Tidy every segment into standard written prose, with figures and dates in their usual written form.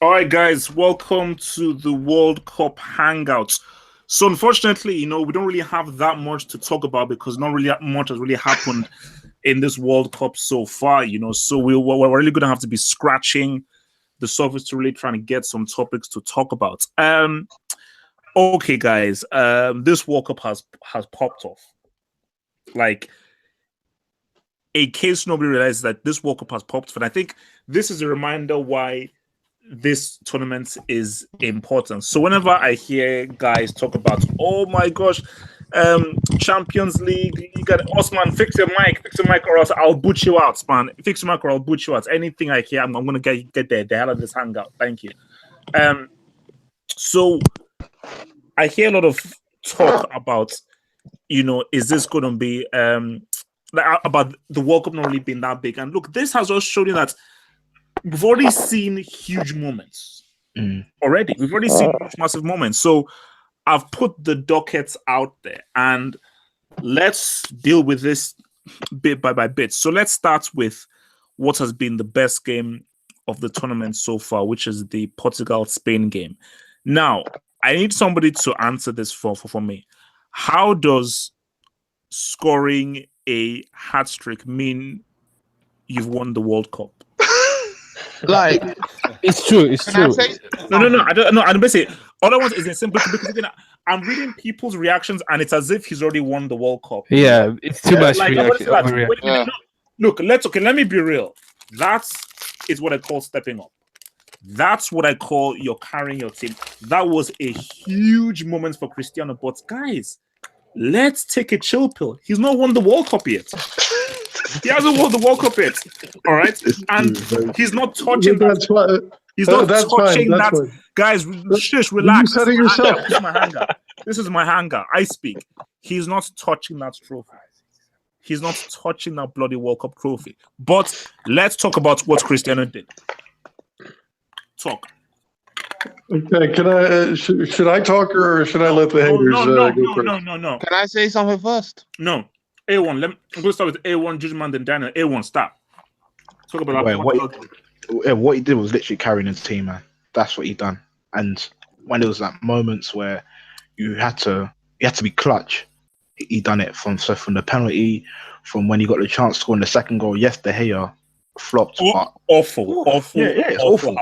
All right, guys, welcome to the World Cup Hangout. So, unfortunately, we don't really have that much to talk about because not really much has really happened in this World Cup so far, So, we're really going to have to be scratching the surface to really trying to get some topics to talk about. Okay, guys, this World Cup has popped off. Like, in case nobody realizes that this World Cup has popped off, and I think this is a reminder why this tournament is important. So whenever I hear guys talk about, oh my gosh, Champions League, you got Osman, fix your mic, or else I'll boot you out, man. Fix your mic or I'll boot you out. Anything I hear, I'm gonna get the hell out of this hangout. Thank you. So I hear a lot of talk about, is this going to be about the World Cup not really being that big? And look, this has also shown you that we've already seen huge moments already. We've already seen huge, massive moments. So I've put the dockets out there and let's deal with this bit by bit. So let's start with what has been the best game of the tournament so far, which is the Portugal-Spain game. Now, I need somebody to answer this for me. How does scoring a hat trick mean you've won the World Cup? Like, it's true. It's true. No. I don't know. I'm basically other ones is simple because again, I'm reading people's reactions and it's as if he's already won the World Cup. Yeah, it's too much like, reaction. Look, let me be real. That is what I call stepping up. That's what I call you're carrying your team. That was a huge moment for Cristiano. But guys, let's take a chill pill. He's not won the World Cup yet. He hasn't won the World Cup yet. All right, and he's not touching that. He's not touching that. Fine. Guys, shush, relax. You said it yourself. This is my hangar. This is my hangar. I speak. He's not touching that trophy. He's not touching that bloody World Cup trophy. But let's talk about what Cristiano did. Talk. Okay, can I? Should I talk or should I let the haters go? No. Can I say something first? No. A1. I'm going to start with A1, Judgment, then Daniel. A1, stop. Talk about that. What he did was literally carrying his team, man. That's what he done. And when there was like moments where you had to be clutch, he done it from the penalty, from when he got the chance to score in the second goal. Yes, De Gea flopped. Awful. Yeah, it's awful.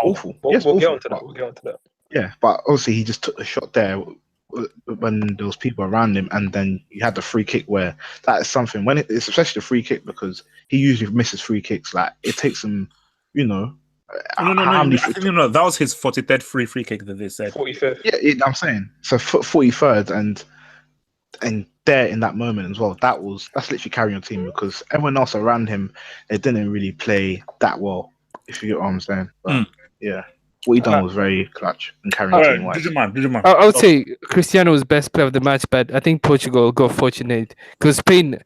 We'll get onto that. Yeah, but obviously he just took the shot there when there was people around him, and then you had the free kick where that is something when it's especially the free kick because he usually misses free kicks. Like it takes him, No. That was his 43rd free kick that they said. 45th. Yeah, I'm saying so 43rd and there in that moment as well. That's literally carrying your team because everyone else around him they didn't really play that well. If you get what I'm saying, but, yeah. What he done was very clutch and carrying the team. Did you mind? I would say Cristiano was best player of the match, but I think Portugal got fortunate because Spain.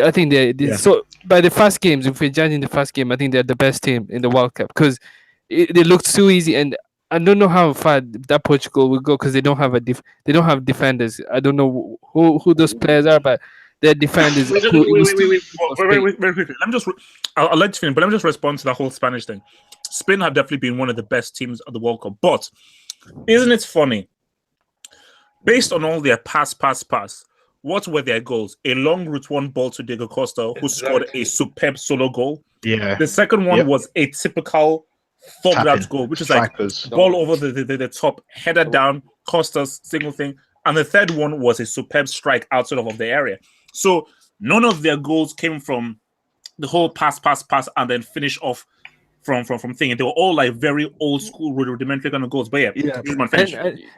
I think so. By the first games, if we're judging the first game, I think they're the best team in the World Cup because they looked so easy, and I don't know how far that Portugal will go because they don't have they don't have defenders. I don't know who those players are, but their defenders. Wait, very quickly. I'll let you finish, but let me just respond to that whole Spanish thing. Spain have definitely been one of the best teams of the World Cup, but isn't it funny? Based on all their pass, what were their goals? A long route one ball to Diego Costa, who scored a superb solo goal. Yeah. The second one was a typical foreground goal, which is like ball over the top, header down, Costa's single thing. And the third one was a superb strike outside of the area. So none of their goals came from the whole pass, and then finish off from thing. And they were all like very old school, rudimentary kind of goals. But yeah.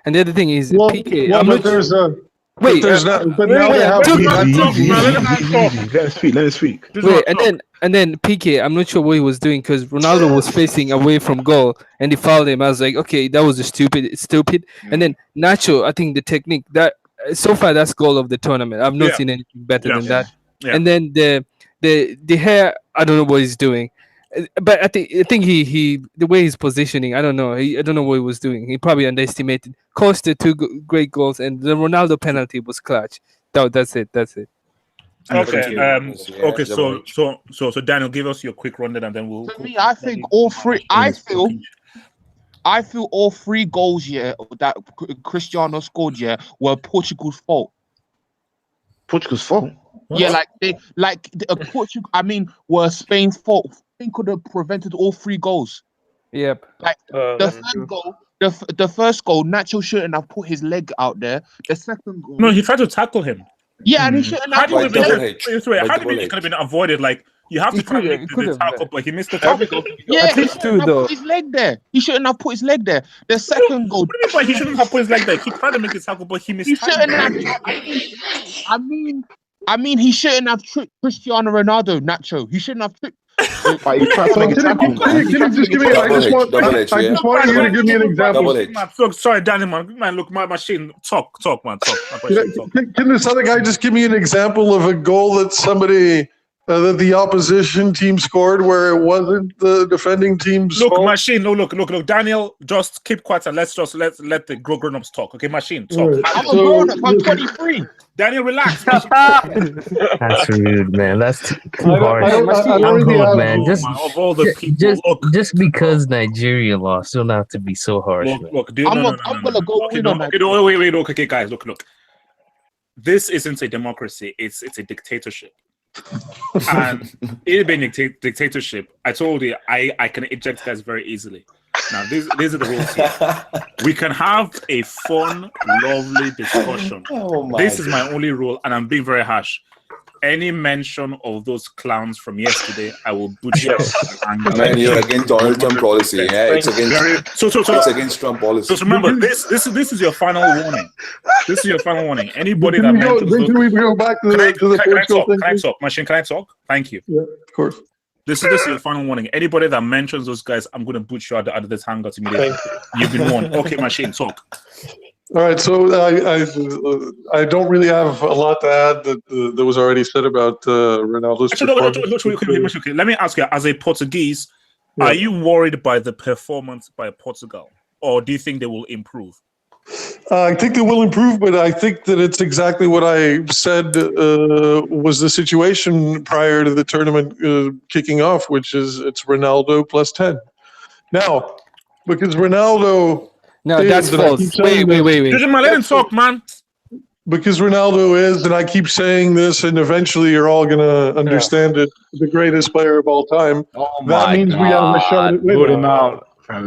And the other thing is PK. Let us speak. Wait, and then PK. I'm not sure what he was doing because Ronaldo was facing away from goal and he fouled him. I was like, okay, that was stupid. And then Nacho, I think the technique that so far that's goal of the tournament. I've not seen anything better than that. Yeah. And then the hair, I don't know what he's doing. But I think he the way he's positioning, I don't know. I don't know what he was doing. He probably underestimated. Cost the two great goals, and the Ronaldo penalty was clutch. That's it. Okay. Okay. So Daniel, give us your quick rundown, and then we'll. For me, I think all three. I feel I feel all 3 goals that Cristiano scored were Portugal's fault. Portugal's fault. Yeah, Portugal. I mean, were Spain's fault. Spain could have prevented all 3 goals. Yep. Like the first goal, the first goal, Nacho shouldn't have put his leg out there. The second goal, No, he tried to tackle him. yeah, and he shouldn't have How put do his you leg. how do you mean it could have been avoided? Like you have to try and make the tackle, but he missed the tackle. Yeah, At he least shouldn't 2 have though. put his leg there. He shouldn't have put his leg there. The second goal, What do you mean by he shouldn't have put his leg there? He tried to make the tackle, but he missed. he shouldn't have. I mean, he shouldn't have tricked Cristiano Ronaldo, Nacho. He shouldn't have tricked. But he tried to make a tackle. Can you just give me? I just want you to give me an example. Man, sorry, Danny, man. Look, my machine. Talk, man. Talk. Can this other guy just give me an example of a goal that somebody that the opposition team scored where it wasn't the defending team's Look, fault? machine. No, look. Daniel, just keep quiet and let's let the grown-ups talk. Okay, machine, talk. Right. I'm a grown-up. I'm 23. Daniel, relax. That's rude, man. That's too harsh. I don't I'm really good, have- man. Of all the people, look. Just because Nigeria lost, you don't have to be so harsh, man. Look, dude, I'm no. gonna go Okay, in no, on that. okay, no, wait, okay, guys, look. This isn't a democracy, it's a dictatorship. And it being a dictatorship, I told you I can eject guys very easily. Now, these are the rules here. We can have a fun, lovely discussion. This is my only rule, and I'm being very harsh. Any mention of those clowns from yesterday, I will butcher. Man, you're against Donald Trump policy. Yeah, it's against. It's against Trump policy. So remember, this is your final warning. This is your final warning. Anybody Can that we go, mentions those, can we go back to can the Portugal thing? I talk? Machine, can I talk? Thank you. Yeah, of course. This is your final warning. Anybody that mentions those guys, I'm going to butcher out of this hangout immediately. You've been warned. Okay, Machine, talk. All right, so I don't really have a lot to add that was already said about Ronaldo's performance. Okay, let me ask you, as a Portuguese, are you worried by the performance by Portugal? Or do you think they will improve? I think they will improve, but I think that it's exactly what I said was the situation prior to the tournament kicking off, which is it's Ronaldo plus 10. Now, because Ronaldo... No, that's false. Wait. Let him talk, man. Because Ronaldo is, and I keep saying this, and eventually you're all going to understand it, the greatest player of all time. That means we have a shot at winning. out. No.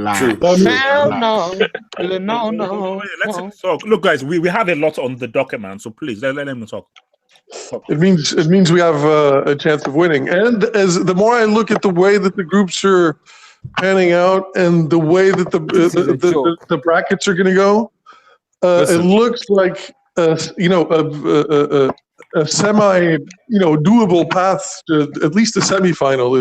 Let's talk. Look, guys, we have a lot on the docket, man. So please let him talk. It means we have a chance of winning. And as the more I look at the way that the groups are panning out and the way that the brackets are going to go, it looks like a semi doable path to at least a semifinal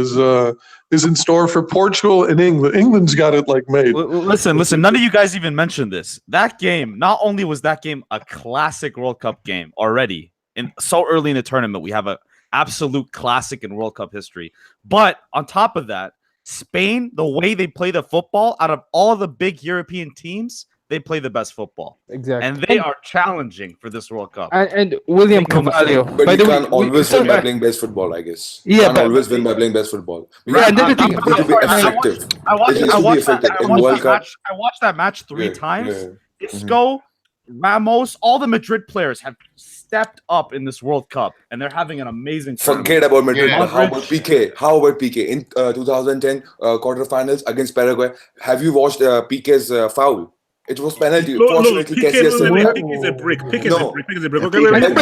is in store for Portugal and England. England's got it made. Listen. None of you guys even mentioned this. That game, not only was that game a classic World Cup game already, and so early in the tournament, we have an absolute classic in World Cup history. But on top of that, Spain, the way they play the football, out of all the big European teams, they play the best football. Exactly. And they are challenging for this World Cup. And William Carvalho. But you can't always win by playing best football, I guess. Yeah, you can't always win by playing best football. And then the thing, Need to be effective. I watched that match 3 times. Yeah. Isco, Ramos, all the Madrid players have stepped up in this World Cup, and they're having an amazing tournament. Forget about Madrid. Yeah. How about PK? In 2010 quarterfinals against Paraguay? Have you watched PK's foul? It was penalty. No, Fortunately, Pique Casillas is a brick. Pique is a brick. Okay, William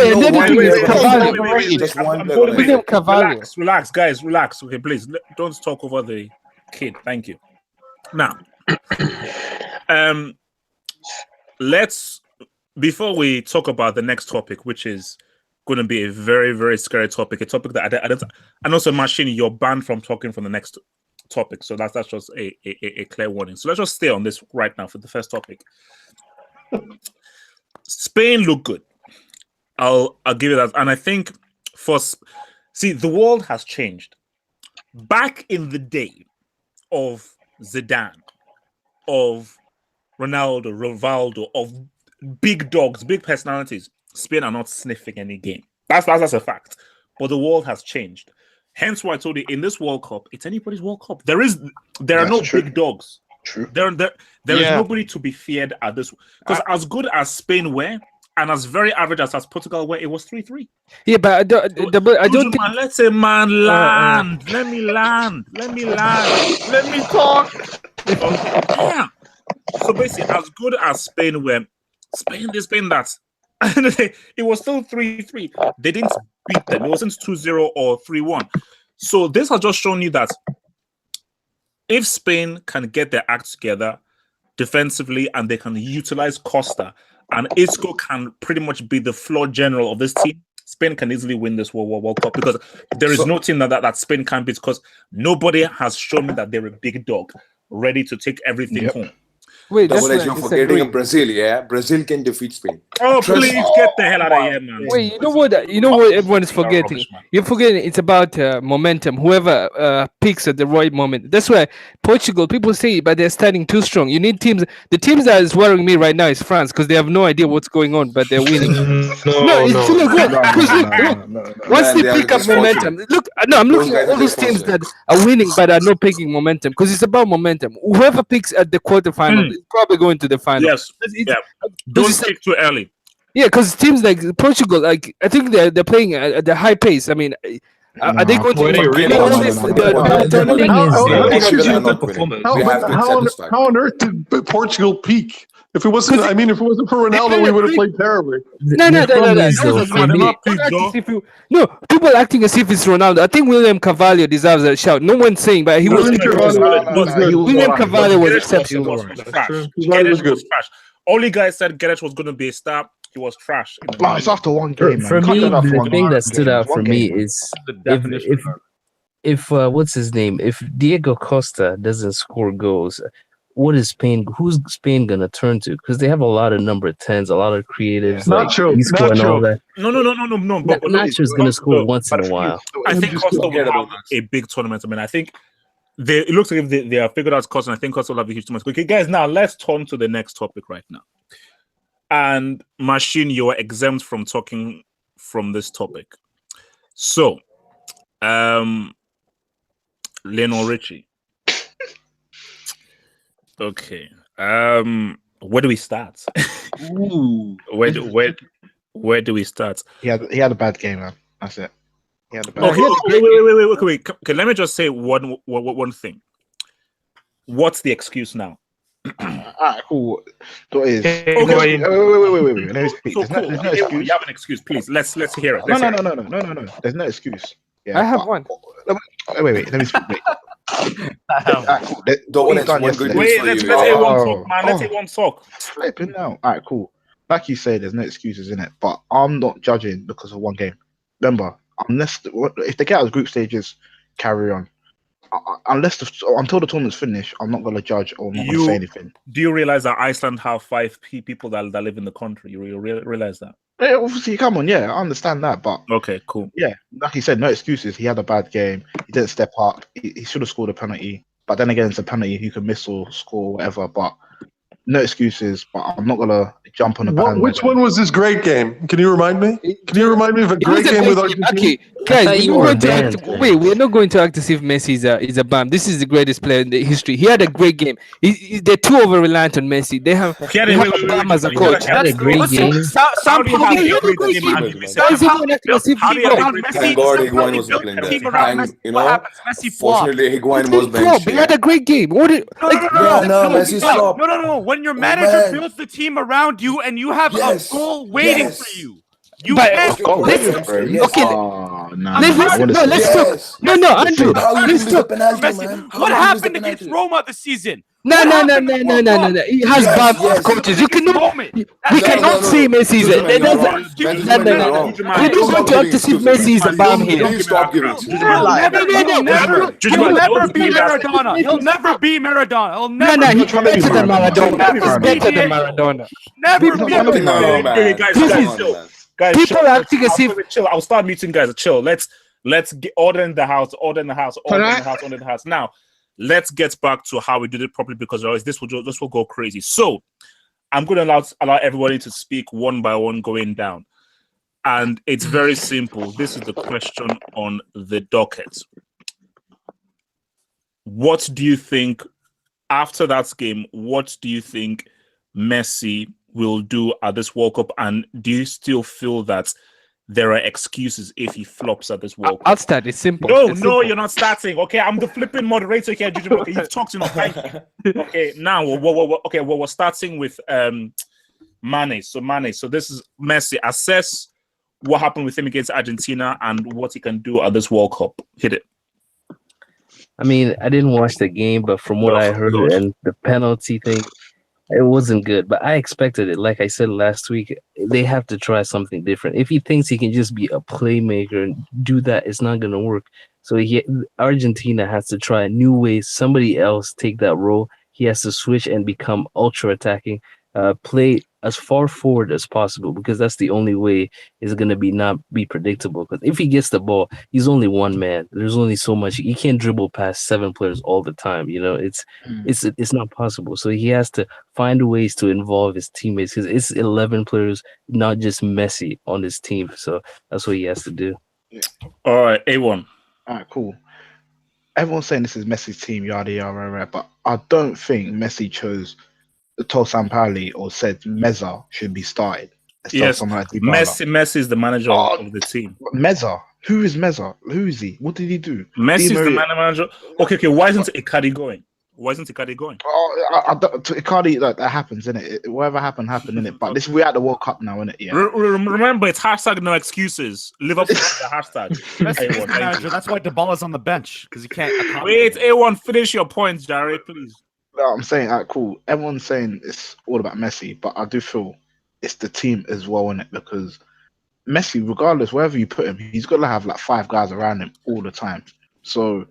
Carvalho. Relax, guys, relax. Okay, please don't talk over the kid. Thank you. Now, let's before we talk about the next topic, which is going to be a very, very scary topic, a topic that I don't. And also, Machine, you're banned from talking from the next topic, so that's just a clear warning. So let's just stay on this right now for the first topic. Spain look good. I'll give it that, and I think the world has changed. Back in the day of Zidane, of Ronaldo, Rivaldo, of big dogs, big personalities, Spain are not sniffing any game. That's a fact. But the world has changed. Hence why I told you in this World Cup, it's anybody's World Cup. There are no big dogs. True. There is Yeah. nobody to be feared at this, because as good as Spain were and as very average as Portugal were, it was 3-3. Yeah, but I don't think. Man, let's say, man, land. Let me land. Let me talk. Okay. Damn. So basically, as good as Spain were, Spain that. It was still 3-3. They didn't beat them. It wasn't 2-0 or 3-1. So this has just shown you that if Spain can get their act together defensively and they can utilize Costa, and Isco can pretty much be the floor general of this team, Spain can easily win this World Cup, because there is no team that Spain can beat, because nobody has shown me that they're a big dog ready to take everything home. Wait, that's Double why you're I forgetting disagree. of Brazil, yeah? Brazil can defeat Spain. Oh, Trust please me. get the hell out of here, man. Wait, you know what? You know what everyone is forgetting. Rubbish, man. You're forgetting it's about momentum. Whoever picks at the right moment. That's why Portugal. People say, but they're starting too strong. You need teams. The teams that is worrying me right now is France, because they have no idea what's going on, but they're winning. It's look, look. Once Man, they they are pick up just momentum, look. No, I'm Those looking guys at are all these just teams that fortunate. are winning but are not picking momentum, because it's about momentum. Whoever picks at the quarterfinal is probably going to the final. Yes. It's- Yeah. Don't it's- pick too early. Yeah, because teams like Portugal, like I think they're playing at the high pace. I mean, are they going to Forget win it. all No, this? no, no, the- no, the no, no, tournament? thing is, Yeah, how Portugal did are you- not winning. How, We have but to accept this fact. how on earth did Portugal peak? If it wasn't, I mean, if it wasn't for Ronaldo, we would have played terribly. No. The thing is, That though, was for not me, Don't act as if no, people acting as if it's Ronaldo. I think William Carvalho deserves a shout. No one's saying, but he was. William Carvalho was good. William Carvalho was Guedes exceptional. was trash. true. Carvalho was Guedes good. was trash. Only guy said Guedes was going to be a star. He was trash. No, it's after one game, man. for You can't me, do that for the one thing game. that stood out for One me game. is The if definition if what's his name? If Diego Costa doesn't score goals, what is Spain? Who's Spain gonna turn to? Because they have a lot of number 10s, a lot of creatives like Nacho, Isco and all that. No. But Nacho's gonna score once in a while. I think Costa will forget have about that. a big tournament. I mean, I think it looks like they have figured out Costa, and I think Costa will have a huge tournament. Okay, guys, now let's turn to the next topic right now. And Machine, you are exempt from talking from this topic. So, Lionel Richie. Okay. Where do we start? Ooh. Where do we start? He had a bad game, man. That's it. He had a bad Okay, game. wait. Okay, let me just say one thing. What's the excuse now? Alright, cool. What is? Okay. Wait. Let me speak. So There's cool. no excuse. You have an excuse, please. Let's hear it. No. Let's hear it. No. There's no excuse. Yeah, I have but- one. Wait. Let me speak. Wait. Alright, cool. Don't What want he's done one good yesterday- Wait, for let's you, hear yeah. one talk, man. Let's hear one talk. Flipping now. All right, cool. Like you say, there's no excuses in it, but I'm not judging because of one game. Remember, if they get out of group stages, carry on. Until the tournament's finished, I'm not gonna judge or not gonna say anything. Do you realize that Iceland have 5 people that live in the country? You realize that? Yeah, obviously, come on, yeah, I understand that, but Okay, cool. yeah, like you said, no excuses. He had a bad game. He didn't step up. He should have scored a penalty, but then again, it's a penalty. You can miss or score, whatever. But no excuses. But I'm not gonna jump on the bandwagon. Which one was this great game? Can you remind me? Can you remind me of a It was great a game great with game. Argentina? Okay, guys, thought we're you not were going to banned, act. man. Wait, we're not going to act as if Messi is a bum. This is the greatest player in the history. He had a great game. They're too over reliant on Messi. They have a bum as a coach. Had a great game. Some do you have people a you great know, team? Why is everyone acting as if How do he you have a flopped? great Thank God Higuain was playing there. Messi, You what know, happens? Messi flopped. fortunately Higuain He was benched. had a great game. What did, No, like, Messi's flop. No. When your Oh, manager man. builds the team around you and you have Yes. a goal waiting Yes. for you, you But- can't. Oh, Listen, wait, bro. Yes. okay, Oh, no. let's talk. Yes. No, Andrew. How you Let's lose the talk. penalty, Messi, man? How what you lose the happened against penalty? Roma this season? No. What happened in the World Cup? He has Yes, bad yes. coaches. You cannot. Moment. We No, cannot say Messi is. You're That's wrong. a. Benjamin, No. you're wrong. We're not going to act as if Messi is a bum here. Please stop giving it. He'll never be Maradona. He'll never be Maradona. He'll No, never he's better than Maradona. He's better than Maradona. never be No, Maradona. man. Guys, Come guys, on, chill. man. Guys, People chill. are acting as if. Chill. I'll start muting, guys. Chill. Let's get order in the house. Order in the house. Now, let's get back to how we did it properly, because otherwise this will go crazy. So, I'm going to allow everybody to speak one by one, going down, and it's very simple. This is the question on the docket. What do you think after that game, what do you think Messi will do at this World Cup? And do you still feel that there are excuses if he flops at this World Cup? I'll start. It's simple. No, It's no, simple. you're not starting. Okay, I'm the flipping moderator here, Juju. Okay, you've talked enough. Thank you. Okay, now we're starting with Mane. So this is Messi. Assess what happened with him against Argentina and what he can do at this World Cup. Hit it. I mean, I didn't watch the game, but from what I heard good. and the penalty thing, it wasn't good. But I expected it. Like I said last week, they have to try something different. If he thinks he can just be a playmaker and do that, it's not going to work. So Argentina has to try new ways. Somebody else take that role. He has to switch and become ultra attacking. Play as far forward as possible, because that's the only way it's gonna not be predictable. Because if he gets the ball, he's only one man. There's only so much. He can't dribble past 7 players all the time. You know, it's not possible. So he has to find ways to involve his teammates, because it's 11 players, not just Messi on his team. So that's what he has to do. All right, A1. All right, cool. Everyone's saying this is Messi's team, yada yada yada, but I don't think Messi told Sampaoli or said Meza should be started. Yes, like Messi is the manager of the team. Meza? Who is Meza? Who is he? What did he do? Messi is the manager. Okay. Why isn't Icardi going? To Icardi, that happens, innit? Whatever happened, innit? But we're at the World Cup now, innit? Yeah. Remember, it's hashtag no excuses. Liverpool is the hashtag. A1, manager. That's why Dybala's on the bench, because he can't. Wait, A1, finish your points, Jared, please. No, I'm saying, cool. Everyone's saying it's all about Messi, but I do feel it's the team as well, innit? Because Messi, regardless, wherever you put him, he's got to have like 5 guys around him all the time. So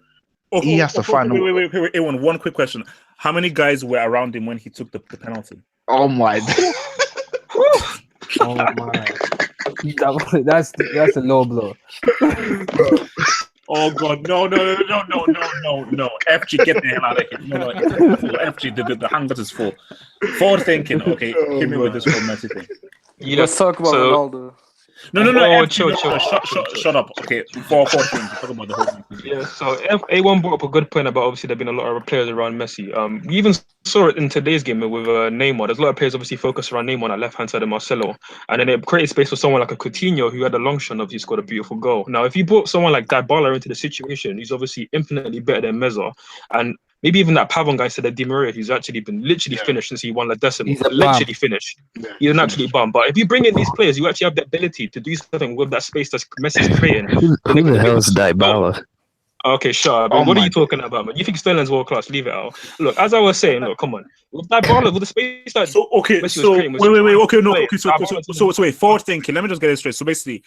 he has to find. Wait, A1, one quick question. How many guys were around him when he took the penalty? Oh my. Oh my. That's a low blow. Oh God, no! FG, get the hell out of here! No, FG, the hangout is full. Forward thinking. Okay, hit me with this whole Messi thing. Yeah, Let's talk about Ronaldo. No, Oh, FG, chill. Shut up. Okay, four things. Talk about the whole thing. Yeah, so A1 brought up a good point about obviously there have been a lot of players around Messi. We even saw it in today's game with Neymar. There's a lot of players obviously focused around Neymar on that left hand side of Marcelo, and then it created space for someone like a Coutinho who had a long shot and obviously scored a beautiful goal. Now, if you brought someone like Dybala into the situation, he's obviously infinitely better than Meza, and maybe even that Pavon guy said that Di Maria, who's actually been literally finished since he won La Decima. He's a literally finished. He's an absolute bum. But if you bring in these players, you actually have the ability to do something with that space that's Messi's creating. Who the hell is Dybala? Okay, shut up. What are you talking about, man? You think Sterling's world class? Leave it out. Look, as I was saying, look, come on. With Dybala, with the space that So okay, Messi so was creating, wait. Forward thinking. Let me just get it straight. So basically,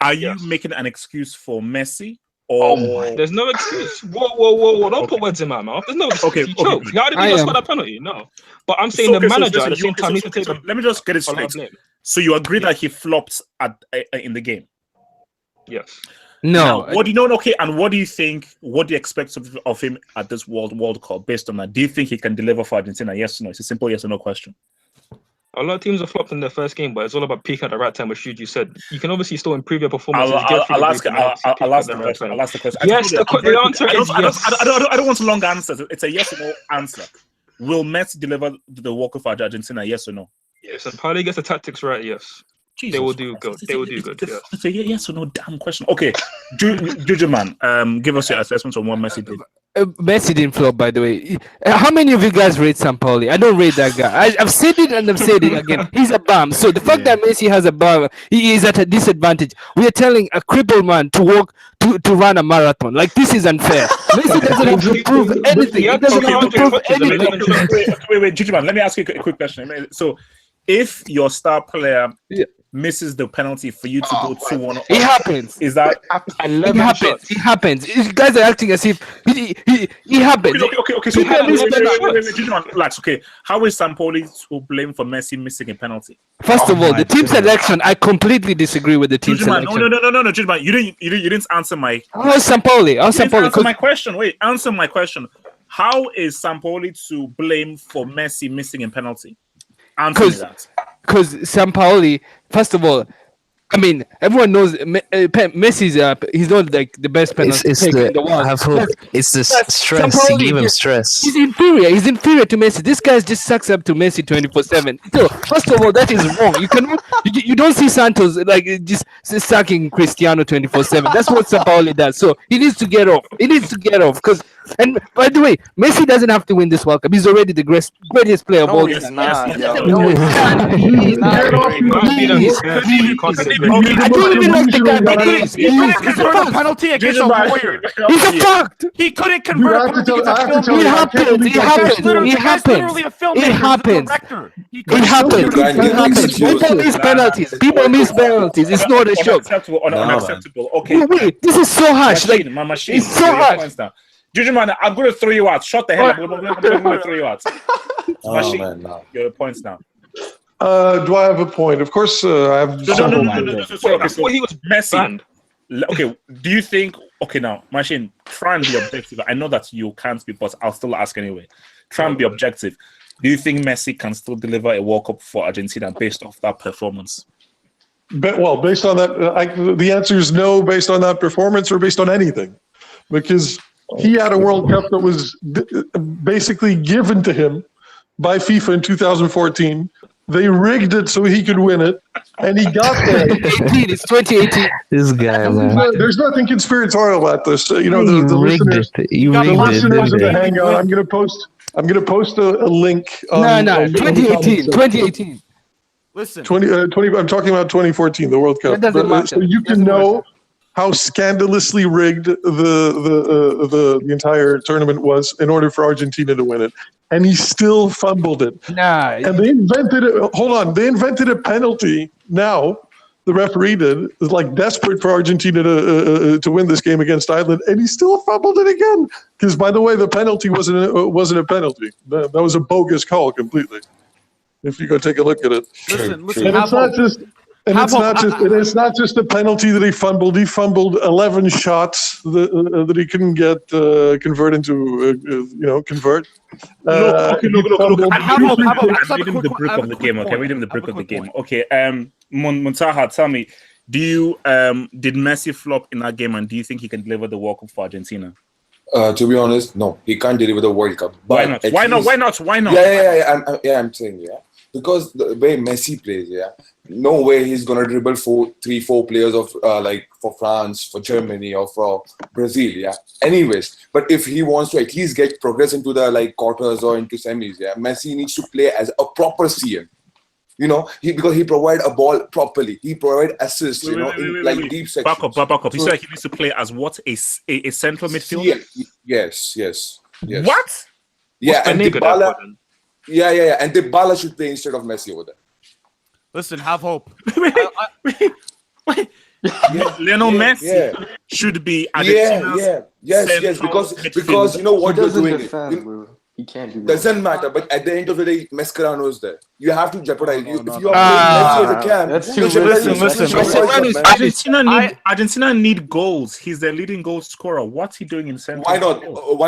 are you making an excuse for Messi? Or there's no excuse. Whoa. Don't put words in my mouth. There's no excuse. He choked. How did he score that penalty? No. But I'm saying the manager at the same time needs to take let me just get it straight. So you agree that he flopped in the game? Yes. No. Now, what do you know? Okay, and what do you think? What do you expect of him at this World Cup based on that? Do you think he can deliver for Argentina? Yes or no? It's a simple yes or no question. A lot of teams have flopped in their first game, but it's all about peaking at the right time, which you said. You can obviously still improve your performance. I'll ask the question. Yes, the answer is yes. I don't want a long answer. It's a yes or no answer. Will Messi deliver the World Cup for Argentina? Yes or no? Yes, and Paulie gets the tactics right. Yes. Jesus they will do good. They will do good. Yes. It's a yes or no damn question. Okay, Juju man, give us your assessment on what Messi did. Messi didn't flop, by the way. How many of you guys rate Sampaoli? I don't rate that guy. I've said it and I've said it again. He's a bum. So the fact that Messi has a bum, he is at a disadvantage. We are telling a crippled man to walk to run a marathon. Like, this is unfair. Messi doesn't have to prove anything. He doesn't have to prove anything. Wait, Juju man, let me ask you a quick question. So, if your star player misses the penalty for you to go 2-1, it happens. Is that it happens? You guys are acting as if it happens. Okay. So relax. Okay, how is Sampaoli to blame for Messi missing a penalty? First of all, the team selection, I completely disagree with the team selection. No, Juju man, you didn't answer my. How's Sampaoli? Answer my question. Wait, answer my question. How is Sampaoli to blame for Messi missing a penalty? Because Sampaoli, first of all, I mean, everyone knows Messi's he's not like the best penalty It's taker the in the world. have hope. It's the stress. He gave him stress. He's inferior. He's inferior to Messi. This guy just sucks up to Messi 24/7. So first of all, that is wrong. You don't see Santos like just sucking Cristiano 24/7. That's what Sampaoli does. So he needs to get off. Because and by the way, Messi doesn't have to win this World Cup. He's already the greatest player of all he's time. not. Yes, Yo. He's not. I don't even like the guy, but he is. He couldn't convert a penalty against a Warrior. He's a fact. He couldn't convert a penalty against a film. It happens. It happens. It happens. It happens. It happens. People miss penalties. People miss penalties. It's not a joke. Unacceptable. Okay. Wait, this is so harsh. Like My machine. it's so harsh. Juju man, I'm going to throw you out. Shut the hell up. I'm going to throw you out. Oh, Machine, man, no. your points now. Do I have a point? Of course, I have. No. So, okay, so He was Messi. banned. Okay, do you think? Okay, now, Machine, try and be objective. I know that you can't be, but I'll still ask anyway. Try and be objective. Do you think Messi can still deliver a World Cup for Argentina based off that performance? Based on that, the answer is no. Based on that performance, or based on anything, because he had a World Cup that was basically given to him by FIFA in 2014. They rigged it so he could win it, and he got there. It's 2018. This guy, man. There's nothing conspiratorial about this. The listeners, You the rigged listeners of the it. Hangout. I'm gonna post a link. No, 2018. Listen, 20. I'm talking about 2014, the World Cup. That doesn't matter. So you can know how scandalously rigged the entire tournament was in order for Argentina to win it, and he still fumbled it. Nah. And they invented it. Hold on, they invented a penalty. Now the referee did, is like desperate for Argentina to win this game against Ireland, and he still fumbled it again. Because by the way, the penalty wasn't a penalty. That was a bogus call completely. If you go take a look at it, listen. and it's not just. And it's not just a penalty that he fumbled. He fumbled 11 shots that he couldn't get convert into, convert. Look. I'm read him the brick of the game. Okay, read him the brick of the game. Okay, Muntaha, tell me, did Messi flop in that game, and do you think he can deliver the World Cup for Argentina? To be honest, no, he can't deliver the World Cup. Why not? Why not? Yeah. I'm saying because the way Messi plays, no way he's gonna dribble 3-4 players of for France, for Germany, or for Brazil. Anyways, but if he wants to at least get progress into the quarters or into semis, Messi needs to play as a proper CM. Because he provide a ball properly. He provide assists, in deep sections. Back up. You said he needs to play as what? A central midfielder? Yes. What? Yeah, and Dybala. Yeah. And Dybala should play instead of Messi over there. Listen, have hope. Wait. Lionel Messi should be Argentina's Yes, because you know what you're doing. He can't do that. Doesn't matter, but at the end of the day, Mascherano is there. You have to jeopardize. If you are playing Messi as a camp, that's you too listen. Argentina need goals. He's their leading goal scorer. What's he doing in central? Why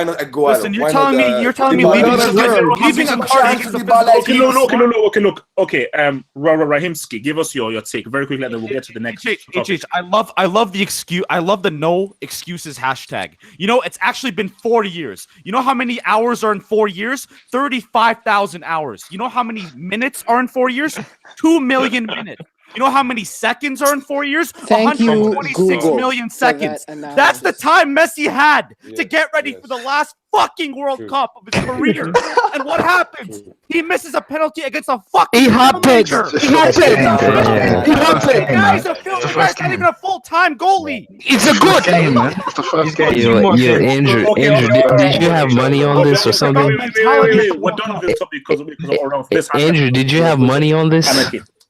not Aguero? Listen, you're telling me leaving a card against the Okay, Rahimski, give us your take very quickly, and then we'll get to the next. I love the excuse. I love the no excuses hashtag. It's actually been 4 years. You know how many hours are in 4 years? 35,000 hours. You know how many minutes are in 4 years? 2 million minutes. You know how many seconds are in 4 years? Thank you, 126 Google, million seconds. for that That's the time Messi had Yes, to get ready for the last fucking World Cup of his career. And what happens? He misses a penalty against a fucking major. Guy's not even a full-time goalie. It's a good game, man. It's the first game. Andrew, did you have money on this or something? Wait. We're done with this topic because of this. Andrew, did you have money on this?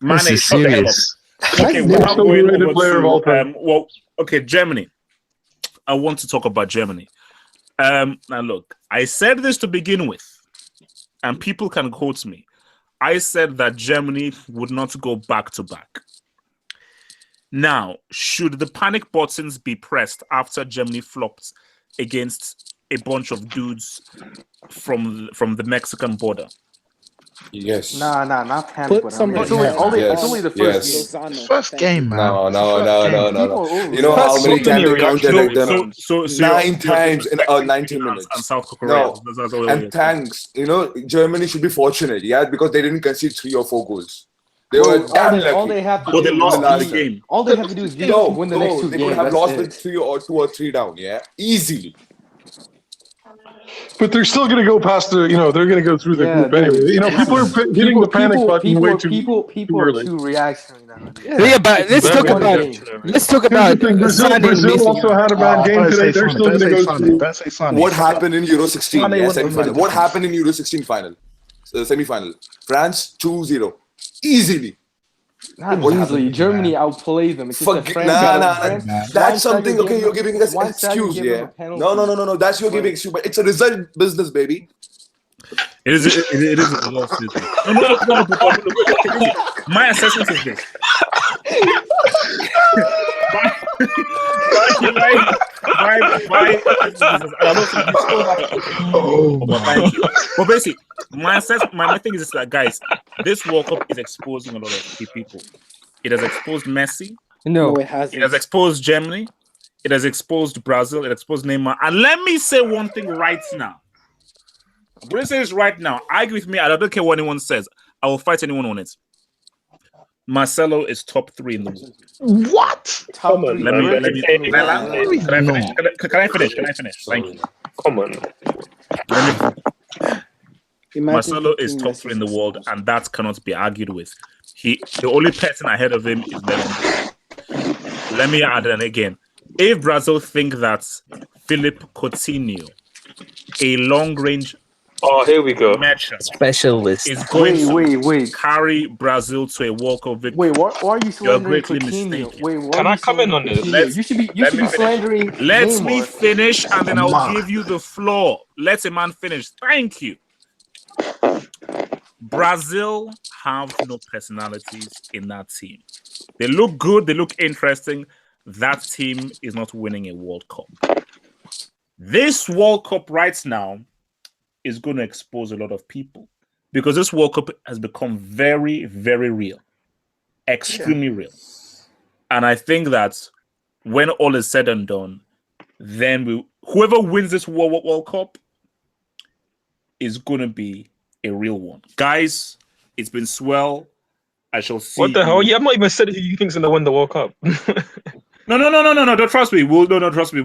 This is serious. Okay, without going over to, Germany. I want to talk about Germany. Now look, I said this to begin with, and people can quote me. I said that Germany would not go back to back. Now, should the panic buttons be pressed after Germany flopped against a bunch of dudes from the Mexican border? Yes. Nah, not panic. Put But some it's only, respect. only, Yes. it's only the Yes. first game. First game, man. No, It's the no, first no, game. no, no, People, no. oh, You know how So many many times they counted like reactions, them? man. So 9 times in expecting 90 and minutes. South Korea. No. That's all And it is. thanks, Germany should be fortunate, yeah, because they didn't concede 3 or 4 goals. They bro, were damn all they lucky. have to But they do, lost the the last game. all they have to do is No, win the next two they games. could have That's lost it. with 2 or 3 down, yeah, easily. But they're still going to go past the, they're going to go through the Yeah, group anyway. dude. People are hitting the panic button way too People are early. too reactionary now. Yeah, but It's let's just talk one about game. let's talk Here's about the thing: Sané and Brazil Messi. also had a bad game Don't today. say They're Sane. still Don't going to say go Sane. through. Don't say Sane. What happened in Euro 16? Mane Yeah, wouldn't have made a semi-final. What difference. happened in Euro 16 final? Semi-final. France 2-0. Easily. Not What easily. happened? Germany outplayed them. It's just that France Nah, got nah, France. nah. That's something. Okay, you're giving us One an side, you excuse, give them yeah. a penalty. No. That's you're giving excuse, but it's a result business, baby. It is a loss. No, but look, my assessment is this. But basically, my assessment, my thing is this, that guys, this World Cup is exposing a lot of key people. It has exposed Messi. No, it hasn't. It has exposed Germany. It has exposed Brazil. It exposed Neymar. And let me say one thing right now. I'm going to say this right now. Argue with me. I don't care what anyone says. I will fight anyone on it. Marcelo is top 3 in the world. What? Top Come on, three. Let me. Can I finish? Can I finish? Thank you. Come on. Imagine Marcelo is thinking top Messi 3 in the is world, exposed. and that cannot be argued with. The only person ahead of him is Messi. Let me add it again. If Brazil think that Philip Coutinho, a long-range Oh, here we go. matcher, Specialist. is going to Wait. carry Brazil to a World Cup victory, Wait, why are you you're slandering greatly Coutinho? mistaken. Wait, why Can are I you come in on slandering this? Coutinho? You should be Let me finish. slandering Let Neymar. me finish, and then I'll Man. give you the floor. Let a man finish. Thank you. Brazil have no personalities in that team. They look good. They look interesting. That team is not winning a World Cup. This World Cup right now is going to expose a lot of people because this World Cup has become very, very real, extremely real. And I think that when all is said and done, then whoever wins this World Cup is going to be a real one. Guys, it's been swell. I shall see. What the hell? Yeah, I've not even said who you think's gonna win the World Cup. No. Don't trust me. Don't trust me.